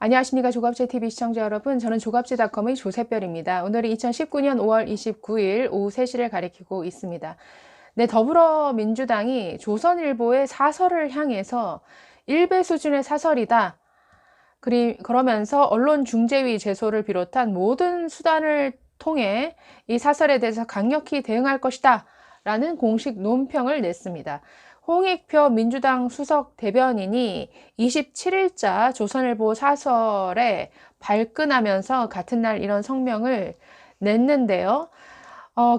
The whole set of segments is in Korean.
안녕하십니까. 조갑제TV 시청자 여러분, 저는 조갑제닷컴의 조셉별입니다. 오늘은 2019년 5월 29일 오후 3시를 가리키고 있습니다. 네, 더불어민주당이 조선일보의 사설을 향해서 일베 수준의 사설이다. 그러면서 언론중재위 제소를 비롯한 모든 수단을 통해 이 사설에 대해서 강력히 대응할 것이다 라는 공식 논평을 냈습니다. 홍익표 민주당 수석 대변인이 27일자 조선일보 사설에 발끈하면서 같은 날 이런 성명을 냈는데요.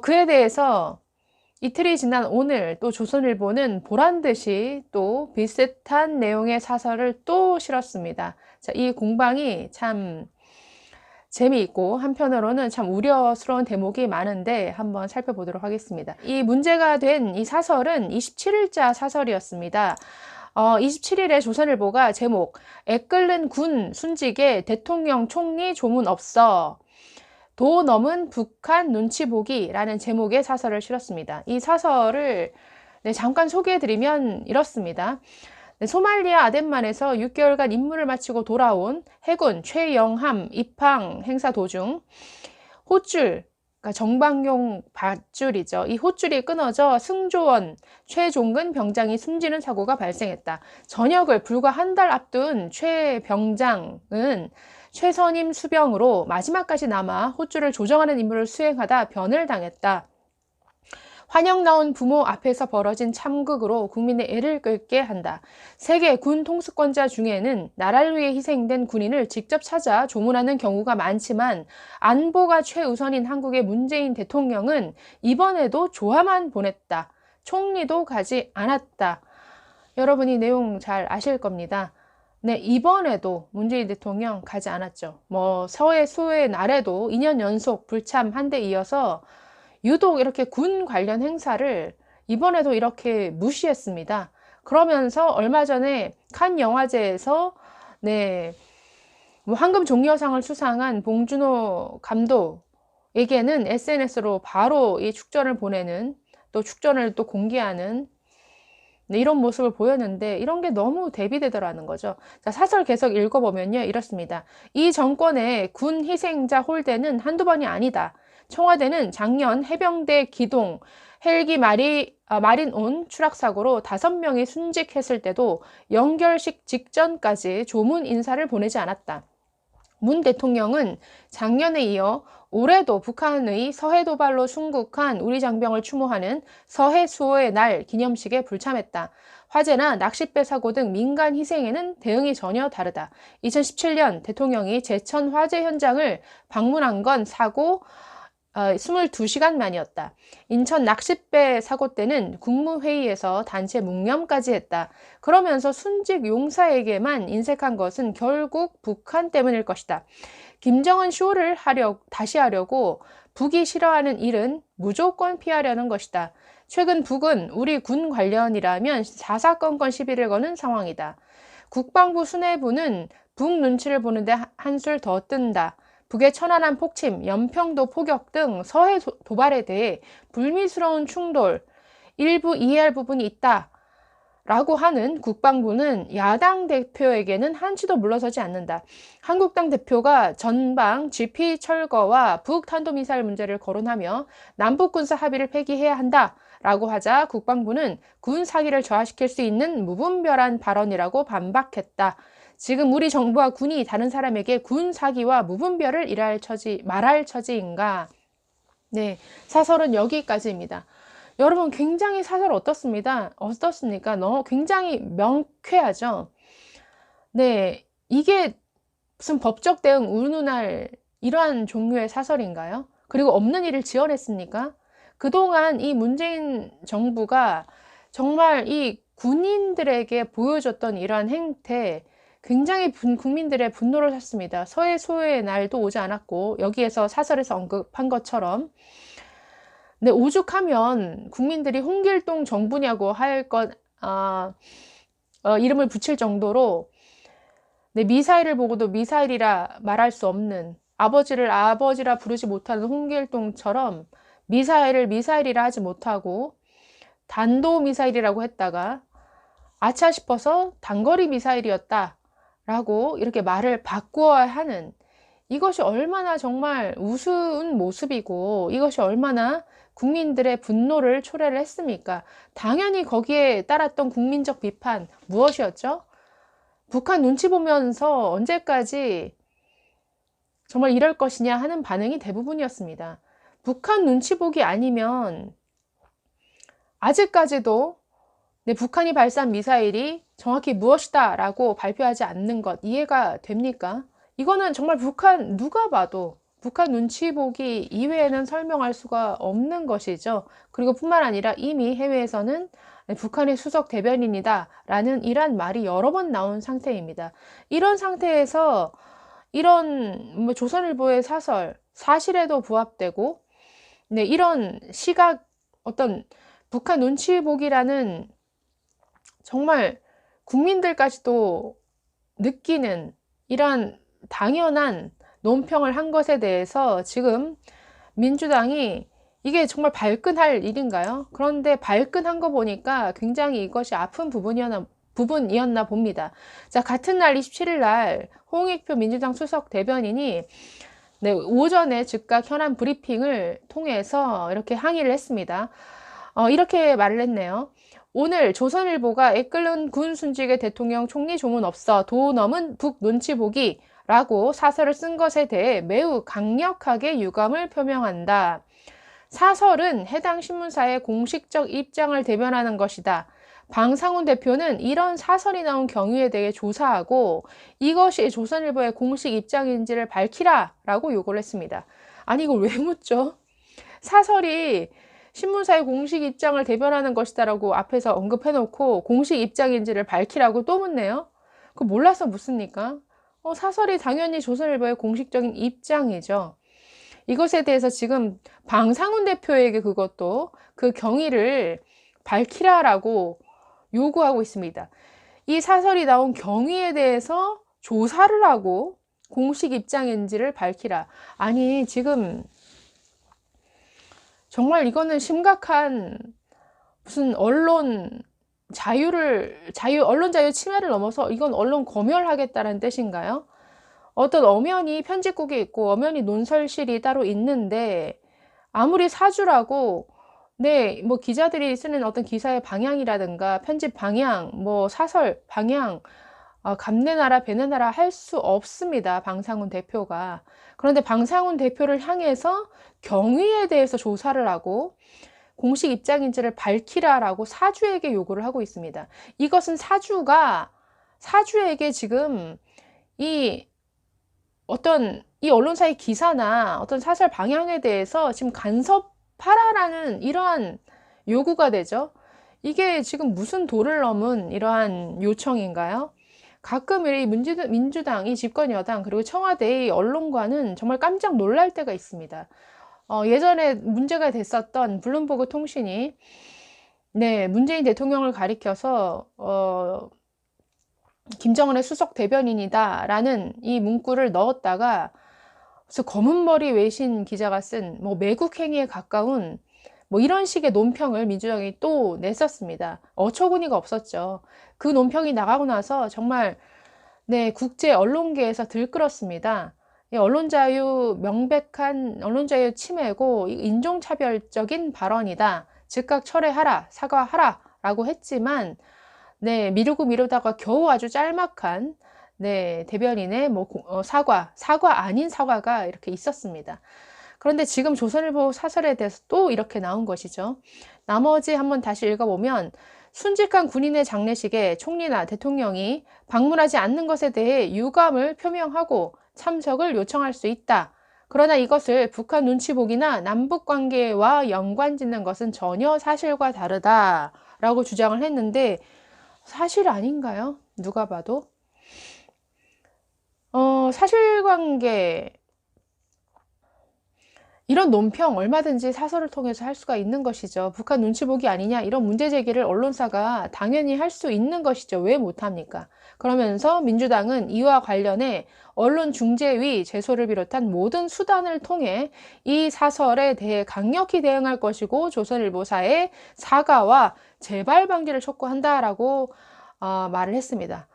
그에 대해서 이틀이 지난 오늘 또 조선일보는 보란듯이 또 비슷한 내용의 사설을 또 실었습니다. 자, 이 공방이 참 재미있고 한편으로는 참 우려스러운 대목이 많은데 한번 살펴보도록 하겠습니다. 이 문제가 된 이 사설은 27일자 사설이었습니다. 27일에 조선일보가 제목 애끓는 군 순직에 대통령 총리 조문 없어 도 넘은 북한 눈치 보기라는 제목의 사설을 실었습니다. 이 사설을 잠깐 소개해드리면 이렇습니다. 소말리아 아덴만에서 6개월간 임무를 마치고 돌아온 해군 최영함 입항 행사 도중 호줄, 그러니까 정방용 밧줄이죠. 이 호줄이 끊어져 승조원 최종근 병장이 숨지는 사고가 발생했다. 전역을 불과 한 달 앞둔 최 병장은 최선임 수병으로 마지막까지 남아 호줄을 조정하는 임무를 수행하다 변을 당했다. 환영 나온 부모 앞에서 벌어진 참극으로 국민의 애를 끌게 한다. 세계 군 통수권자 중에는 나라를 위해 희생된 군인을 직접 찾아 조문하는 경우가 많지만 안보가 최우선인 한국의 문재인 대통령은 이번에도 조화만 보냈다. 총리도 가지 않았다. 여러분이 내용 잘 아실 겁니다. 네, 이번에도 문재인 대통령 가지 않았죠. 서해 수해 날에도 2년 연속 불참 한 대 이어서 유독 이렇게 군 관련 행사를 이번에도 이렇게 무시했습니다. 그러면서 얼마 전에 칸 영화제에서 황금 종려상을 수상한 봉준호 감독에게는 SNS로 바로 이 축전을 보내는 또 축전을 또 공개하는 이런 모습을 보였는데 이런 게 너무 대비되더라는 거죠. 자, 사설 계속 읽어보면요. 이렇습니다. 이 정권의 군 희생자 홀대는 한두 번이 아니다. 청와대는 작년 해병대 기동 헬기 마린온 추락사고로 5명이 순직했을 때도 연결식 직전까지 조문 인사를 보내지 않았다. 문 대통령은 작년에 이어 올해도 북한의 서해 도발로 순국한 우리 장병을 추모하는 서해 수호의 날 기념식에 불참했다. 화재나 낚싯배 사고 등 민간 희생에는 대응이 전혀 다르다. 2017년 대통령이 제천 화재 현장을 방문한 건 사고 22시간 만이었다. 인천 낚싯배 사고 때는 국무회의에서 단체 묵념까지 했다. 그러면서 순직 용사에게만 인색한 것은 결국 북한 때문일 것이다. 김정은 쇼를 다시 하려고 북이 싫어하는 일은 무조건 피하려는 것이다. 최근 북은 우리 군 관련이라면 사사건건 시비를 거는 상황이다. 국방부 수뇌부는 북 눈치를 보는데 한술 더 뜬다. 북의 천안함 폭침, 연평도 포격 등 서해 도발에 대해 불미스러운 충돌, 일부 이해할 부분이 있다. 라고 하는 국방부는 야당 대표에게는 한치도 물러서지 않는다. 한국당 대표가 전방 GP 철거와 북 탄도미사일 문제를 거론하며 남북군사 합의를 폐기해야 한다. 라고 하자 국방부는 군 사기를 저하시킬 수 있는 무분별한 발언이라고 반박했다. 지금 우리 정부와 군이 다른 사람에게 군 사기와 무분별을 말할 처지인가? 네, 사설은 여기까지입니다. 여러분 굉장히 사설 어떻습니까? 굉장히 명쾌하죠? 네, 이게 무슨 법적 대응 운운할 이러한 종류의 사설인가요? 그리고 없는 일을 지어냈습니까? 그동안 이 문재인 정부가 정말 이 군인들에게 보여줬던 이러한 행태 굉장히 국민들의 분노를 샀습니다. 서해 소해의 날도 오지 않았고 여기에서 사설에서 언급한 것처럼 오죽하면 국민들이 홍길동 정부냐고 이름을 붙일 정도로 미사일을 보고도 미사일이라 말할 수 없는 아버지를 아버지라 부르지 못하는 홍길동처럼 미사일을 미사일이라 하지 못하고 단도미사일이라고 했다가 아차 싶어서 단거리 미사일이었다 라고 이렇게 말을 바꾸어야 하는, 이것이 얼마나 정말 우스운 모습이고 이것이 얼마나 국민들의 분노를 초래를 했습니까? 당연히 거기에 따랐던 국민적 비판 무엇이었죠? 북한 눈치 보면서 언제까지 정말 이럴 것이냐 하는 반응이 대부분이었습니다. 북한 눈치 보기 아니면 아직까지도 북한이 발사한 미사일이 정확히 무엇이다 라고 발표하지 않는 것 이해가 됩니까? 이거는 정말 누가 봐도 북한 눈치 보기 이외에는 설명할 수가 없는 것이죠. 그리고 뿐만 아니라 이미 해외에서는 북한의 수석 대변인이다 라는 이란 말이 여러 번 나온 상태입니다. 이런 상태에서 이런 조선일보의 사실에도 부합되고 이런 시각, 어떤 북한 눈치 보기라는 정말 국민들까지도 느끼는 이런 당연한 논평을 한 것에 대해서 지금 민주당이 이게 정말 발끈할 일인가요? 그런데 발끈한 거 보니까 굉장히 이것이 아픈 부분이었나 봅니다. 자, 같은 날 27일 날 홍익표 민주당 수석 대변인이 오전에 즉각 현안 브리핑을 통해서 이렇게 항의를 했습니다. 이렇게 말을 했네요. 오늘 조선일보가 애끓는 군 순직의 대통령 총리 조문 없어 도 넘은 북 눈치 보기 라고 사설을 쓴 것에 대해 매우 강력하게 유감을 표명한다. 사설은 해당 신문사의 공식적 입장을 대변하는 것이다. 방상훈 대표는 이런 사설이 나온 경위에 대해 조사하고 이것이 조선일보의 공식 입장인지를 밝히라 라고 요구를 했습니다. 아니 이걸 왜 묻죠? 사설이 신문사의 공식 입장을 대변하는 것이다 라고 앞에서 언급해놓고 공식 입장인지를 밝히라고 또 묻네요. 그거 몰라서 묻습니까? 사설이 당연히 조선일보의 공식적인 입장이죠. 이것에 대해서 지금 방상훈 대표에게 그것도 그 경위를 밝히라라고 요구하고 있습니다. 이 사설이 나온 경위에 대해서 조사를 하고 공식 입장인지를 밝히라. 아니 지금 정말 이거는 심각한 무슨 언론 자유 침해를 넘어서 이건 언론 검열하겠다는 뜻인가요? 어떤 엄연히 편집국이 있고 엄연히 논설실이 따로 있는데 아무리 사주라고 뭐 기자들이 쓰는 어떤 기사의 방향이라든가 편집 방향, 사설 방향 감내나라 배내나라 할 수 없습니다. 방상훈 대표가. 그런데 방상훈 대표를 향해서 경위에 대해서 조사를 하고 공식 입장인지를 밝히라라고 사주에게 요구를 하고 있습니다. 이것은 사주에게 지금 이 언론사의 기사나 어떤 사설 방향에 대해서 지금 간섭하라라는 이러한 요구가 되죠. 이게 지금 무슨 도를 넘은 이러한 요청인가요? 가끔 이 민주당이 집권 여당 그리고 청와대의 언론과는 정말 깜짝 놀랄 때가 있습니다. 예전에 문제가 됐었던 블룸버그 통신이 문재인 대통령을 가리켜서 김정은의 수석 대변인이다 라는 이 문구를 넣었다가 그래서 검은머리 외신 기자가 쓴 매국 행위에 가까운 이런 식의 논평을 민주당이 또 냈었습니다. 어처구니가 없었죠. 그 논평이 나가고 나서 정말 국제 언론계에서 들끓었습니다. 명백한 언론자유 침해고 인종차별적인 발언이다. 즉각 철회하라, 사과하라 라고 했지만 미루다가 겨우 아주 짤막한 대변인의 사과 아닌 사과가 이렇게 있었습니다. 그런데 지금 조선일보 사설에 대해서 또 이렇게 나온 것이죠. 나머지 한번 다시 읽어보면 순직한 군인의 장례식에 총리나 대통령이 방문하지 않는 것에 대해 유감을 표명하고 참석을 요청할 수 있다. 그러나 이것을 북한 눈치 보기나 남북 관계와 연관짓는 것은 전혀 사실과 다르다 라고 주장을 했는데 사실 아닌가요? 누가 봐도 사실관계 이런 논평 얼마든지 사설을 통해서 할 수가 있는 것이죠. 북한 눈치 보기 아니냐 이런 문제 제기를 언론사가 당연히 할 수 있는 것이죠. 왜 못합니까? 그러면서 민주당은 이와 관련해 언론중재위 제소를 비롯한 모든 수단을 통해 이 사설에 대해 강력히 대응할 것이고 조선일보사의 사과와 재발 방지를 촉구한다라고 말을 했습니다.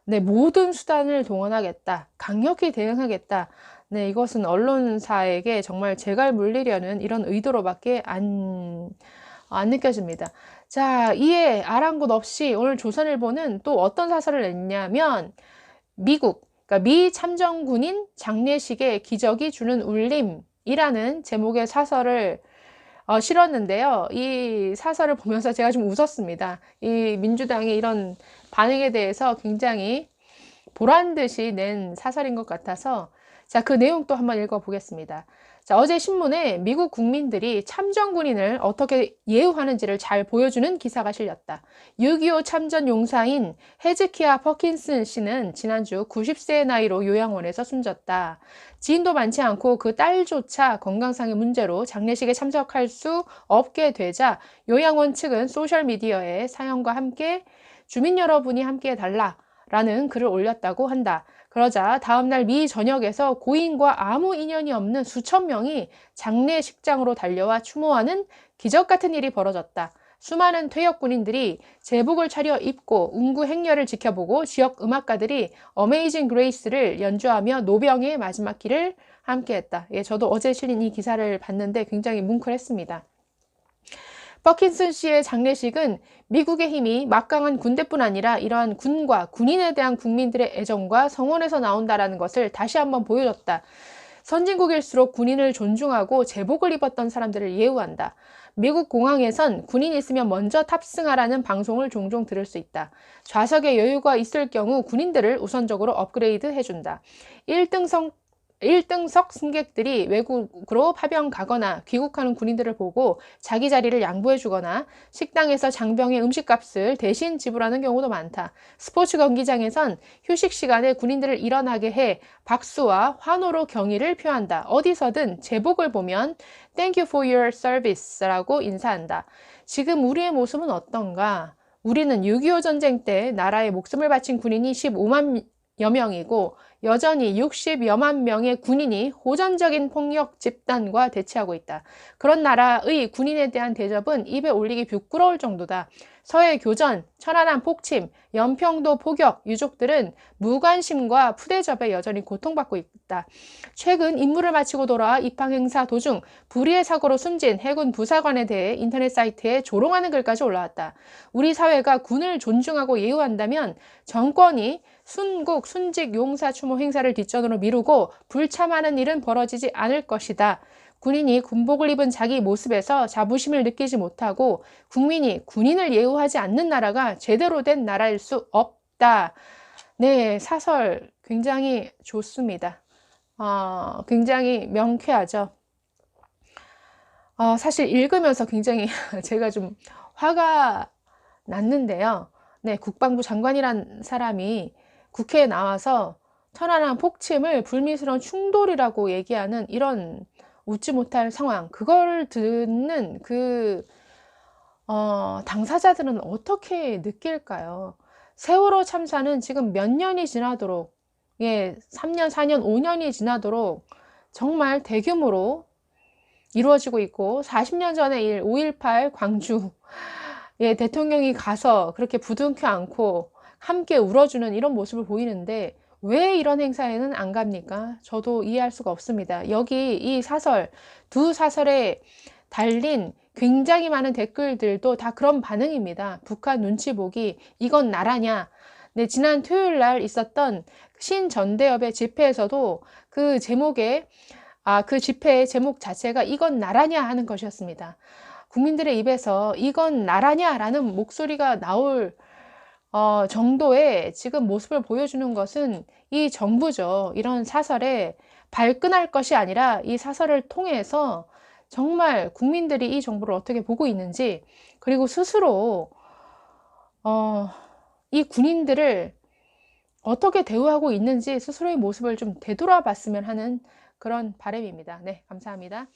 네, 모든 수단을 동원하겠다. 강력히 대응하겠다. 네, 이것은 언론사에게 정말 재갈 물리려는 이런 의도로밖에 안 느껴집니다. 자, 이에 아랑곳 없이 오늘 조선일보는 또 어떤 사설을 냈냐면 그러니까 미 참전 군인 장례식에 기적이 주는 울림이라는 제목의 사설을 실었는데요. 이 사설을 보면서 제가 좀 웃었습니다. 이 민주당의 이런 반응에 대해서 굉장히 보란 듯이 낸 사설인 것 같아서 자, 그 내용 또 한번 읽어보겠습니다. 자, 어제 신문에 미국 국민들이 참전 군인을 어떻게 예우하는지를 잘 보여주는 기사가 실렸다. 6.25 참전 용사인 헤즈키야 퍼킨슨 씨는 지난주 90세의 나이로 요양원에서 숨졌다. 지인도 많지 않고 그 딸조차 건강상의 문제로 장례식에 참석할 수 없게 되자 요양원 측은 소셜미디어에 사연과 함께 주민 여러분이 함께 해달라라는 글을 올렸다고 한다. 그러자 다음날 미 전역에서 고인과 아무 인연이 없는 수천 명이 장례식장으로 달려와 추모하는 기적 같은 일이 벌어졌다. 수많은 퇴역 군인들이 제복을 차려 입고 운구 행렬을 지켜보고 지역 음악가들이 어메이징 그레이스를 연주하며 노병의 마지막 길을 함께했다. 예, 저도 어제 실린 이 기사를 봤는데 굉장히 뭉클했습니다. 퍼킨슨 씨의 장례식은 미국의 힘이 막강한 군대뿐 아니라 이러한 군과 군인에 대한 국민들의 애정과 성원에서 나온다는 것을 다시 한번 보여줬다. 선진국일수록 군인을 존중하고 제복을 입었던 사람들을 예우한다. 미국 공항에선 군인 있으면 먼저 탑승하라는 방송을 종종 들을 수 있다. 좌석에 여유가 있을 경우 군인들을 우선적으로 업그레이드 해준다. 1등석 승객들이 외국으로 파병 가거나 귀국하는 군인들을 보고 자기 자리를 양보해 주거나 식당에서 장병의 음식값을 대신 지불하는 경우도 많다. 스포츠 경기장에선 휴식 시간에 군인들을 일어나게 해 박수와 환호로 경의를 표한다. 어디서든 제복을 보면 Thank you for your service라고 인사한다. 지금 우리의 모습은 어떤가? 우리는 6.25 전쟁 때 나라에 목숨을 바친 군인이 15만여 명이고 여전히 60여만 명의 군인이 호전적인 폭력 집단과 대치하고 있다. 그런 나라의 군인에 대한 대접은 입에 올리기 부끄러울 정도다. 서해 교전, 천안함 폭침, 연평도 포격, 유족들은 무관심과 푸대접에 여전히 고통받고 있다. 최근 임무를 마치고 돌아와 입항 행사 도중 불의의 사고로 숨진 해군 부사관에 대해 인터넷 사이트에 조롱하는 글까지 올라왔다. 우리 사회가 군을 존중하고 예우한다면 정권이 순국, 순직, 용사 추모 행사를 뒷전으로 미루고 불참하는 일은 벌어지지 않을 것이다. 군인이 군복을 입은 자기 모습에서 자부심을 느끼지 못하고 국민이 군인을 예우하지 않는 나라가 제대로 된 나라일 수 없다. 네, 사설 굉장히 좋습니다. 굉장히 명쾌하죠. 사실 읽으면서 굉장히 제가 좀 화가 났는데요. 네, 국방부 장관이란 사람이 국회에 나와서 천안함 폭침을 불미스러운 충돌이라고 얘기하는 이런 웃지 못할 상황, 그걸 듣는 당사자들은 어떻게 느낄까요? 세월호 참사는 지금 몇 년이 지나도록, 3년, 4년, 5년이 지나도록 정말 대규모로 이루어지고 있고, 40년 전의 일, 5.18 광주, 대통령이 가서 그렇게 부둥켜 안고 함께 울어주는 이런 모습을 보이는데, 왜 이런 행사에는 안 갑니까? 저도 이해할 수가 없습니다. 여기 이 사설, 두 사설에 달린 굉장히 많은 댓글들도 다 그런 반응입니다. 북한 눈치 보기, 이건 나라냐? 네, 지난 토요일 날 있었던 신전대협의 집회에서도 그 제목에, 그 집회의 제목 자체가 이건 나라냐 하는 것이었습니다. 국민들의 입에서 이건 나라냐라는 목소리가 나올 정도의 지금 모습을 보여주는 것은 이 정부죠. 이런 사설에 발끈할 것이 아니라 이 사설을 통해서 정말 국민들이 이 정부를 어떻게 보고 있는지, 그리고 스스로 이 군인들을 어떻게 대우하고 있는지 스스로의 모습을 좀 되돌아봤으면 하는 그런 바람입니다. 네, 감사합니다.